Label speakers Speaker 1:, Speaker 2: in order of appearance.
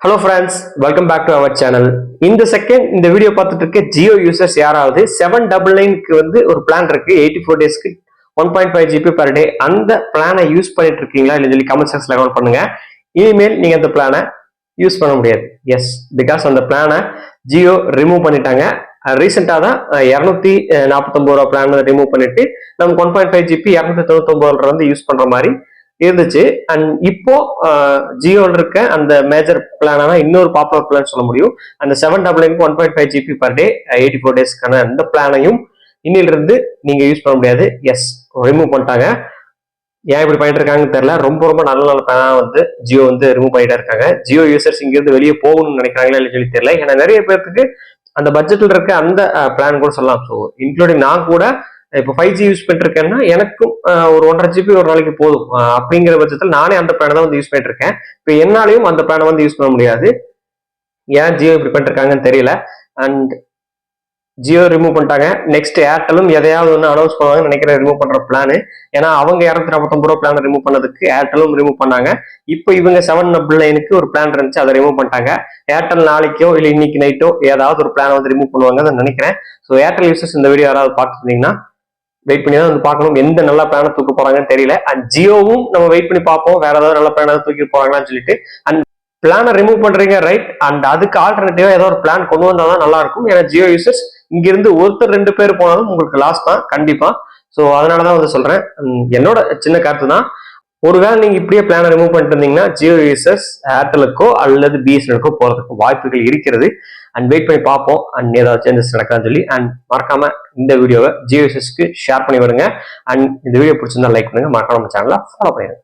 Speaker 1: Hello friends, welcome back to our channel. இந்த second இந்த video பார்த்துட்டு இருக்க ஜியோ யூசர்ஸ் யாராவது 799க்கு வந்து ஒரு பிளான் இருக்கு 84 டேஸ்க்கு 1.5 GB per day அந்த பிளானை யூஸ் பண்ணிட்டு இருக்கீங்களா இல்ல சொல்லி கமெண்ட் செக்ஷன்ல கமெண்ட் பண்ணுங்க. இனிமேல் நீங்க அந்த பிளானை யூஸ் பண்ண முடியாது. எஸ், பிகாஸ் அந்த பிளானை ஜியோ ரிமூவ் பண்ணிட்டாங்க. ரீசெண்டா தான் 249 ரூபா பிளான் ரிமூவ் பண்ணிட்டு நமக்கு 1.5 GB 299 வந்து யூஸ் பண்ற மாதிரி இருந்துச்சு. அண்ட் இப்போ ஜியோல இருக்க அந்த மேஜர் பிளானா இன்னொரு பாப்புலர் பிளான் சொல்ல முடியும். அந்த 799 1.5 GB per day 84 டேஸ்க்கான அந்த பிளானையும் இன்னிலிருந்து நீங்க யூஸ் பண்ண முடியாது. எஸ், ரிமூவ் பண்ணிட்டாங்க. ஏன் இப்படி பண்ணிட்டு இருக்காங்கன்னு தெரியல. ரொம்ப ரொம்ப நல்ல நல்ல பிளானா வந்து ஜியோ வந்து ரிமூவ் பண்ணிட்டு இருக்காங்க. ஜியோ யூசர்ஸ் இங்க இருந்து வெளியே போகணும்னு நினைக்கிறாங்களா இல்ல சொல்லி தெரியல. ஏன்னா நிறைய பேருக்கு அந்த பட்ஜெட்ல இருக்க அந்த பிளான் கூட சொல்லலாம். ஸோ இன்க்ளூடிங் நான் கூட இப்போ 5G யூஸ் பண்ணிட்டு இருக்கேன்னா எனக்கும் ஒரு 1.5 GB ஒரு நாளைக்கு போதும். அப்படிங்கிற பட்சத்தில் நானே அந்த பிளானை தான் வந்து யூஸ் பண்ணிட்டு இருக்கேன். இப்போ என்னாலையும் அந்த பிளானை வந்து யூஸ் பண்ண முடியாது. ஏன் ஜியோ இப்படி பண்ணிட்டு இருக்காங்கன்னு தெரியல. அண்ட் ஜியோ ரிமூவ் பண்ணிட்டாங்க. நெக்ஸ்ட் ஏர்டெலும் எதையாவது ஒன்று அனௌன்ஸ் பண்ணுவாங்கன்னு நினைக்கிறேன் ரிமூவ் பண்ற பிளான். ஏன்னா அவங்க 249 ரூபா பிளான் ரிமூவ் பண்ணதுக்கு ஏர்டெலும் ரிமூவ் பண்ணாங்க. இப்போ இவங்க 799க்கு ஒரு பிளான் இருந்துச்சு, அதை ரிமூவ் பண்ணிட்டாங்க. ஏர்டெல் நாளைக்கோ இல்லை இன்னைக்கு நைட்டோ ஏதாவது ஒரு பிளான் வந்து ரிமூவ் பண்ணுவாங்கன்னு நினைக்கிறேன். ஸோ ஏர்டெல் யூசர்ஸ் இந்த வீடியோ யாராவது பார்த்துருந்தீங்கன்னா வெயிட் பண்ணி தான் வந்து பார்க்கணும் எந்த நல்ல பிளானை தூக்க போறாங்கன்னு தெரியல. அண்ட் ஜியோவும் நம்ம வெயிட் பண்ணி பார்ப்போம் வேற ஏதாவது நல்ல பிளான் தூக்கி போறாங்களான்னு சொல்லிட்டு. அண்ட் பிளானை ரிமூவ் பண்றீங்க ரைட், அண்ட் அதுக்கு ஆல்டர்னேட்டிவா ஏதோ ஒரு பிளான் கொண்டு வந்தாதான் நல்லா இருக்கும். ஏன்னா ஜியோ யூசர்ஸ் இங்க இருந்து ஒருத்தர் 2 பேர் போனாலும் உங்களுக்கு லாஸ் தான் கண்டிப்பா. ஸோ அதனாலதான் வந்து சொல்றேன். என்னோட சின்ன கருத்து தான். ஒருவேளை நீங்க இப்படியே பிளானை ரிமூவ் பண்ணிட்டு இருந்தீங்கன்னா ஜியோ யூசர்ஸ் ஏர்டெலுக்கோ அல்லது பிஎஸ்என்எல்க்கோ போறதுக்கு வாய்ப்புகள் இருக்கிறது. அண்ட் வெயிட் பண்ணி பார்ப்போம் அண்ட் ஏதாவது சேஞ்சஸ் நடக்கான்னு சொல்லி. அண்ட் மறக்காம இந்த வீடியோவை ஜியோ யூசர்ஸ்க்கு ஷேர் பண்ணி விடுங்க. அண்ட் இந்த வீடியோ பிடிச்சிருந்தா லைக் பண்ணுங்க, மறக்காம நம்ம சேனலை ஃபாலோ பண்ணிடுங்க.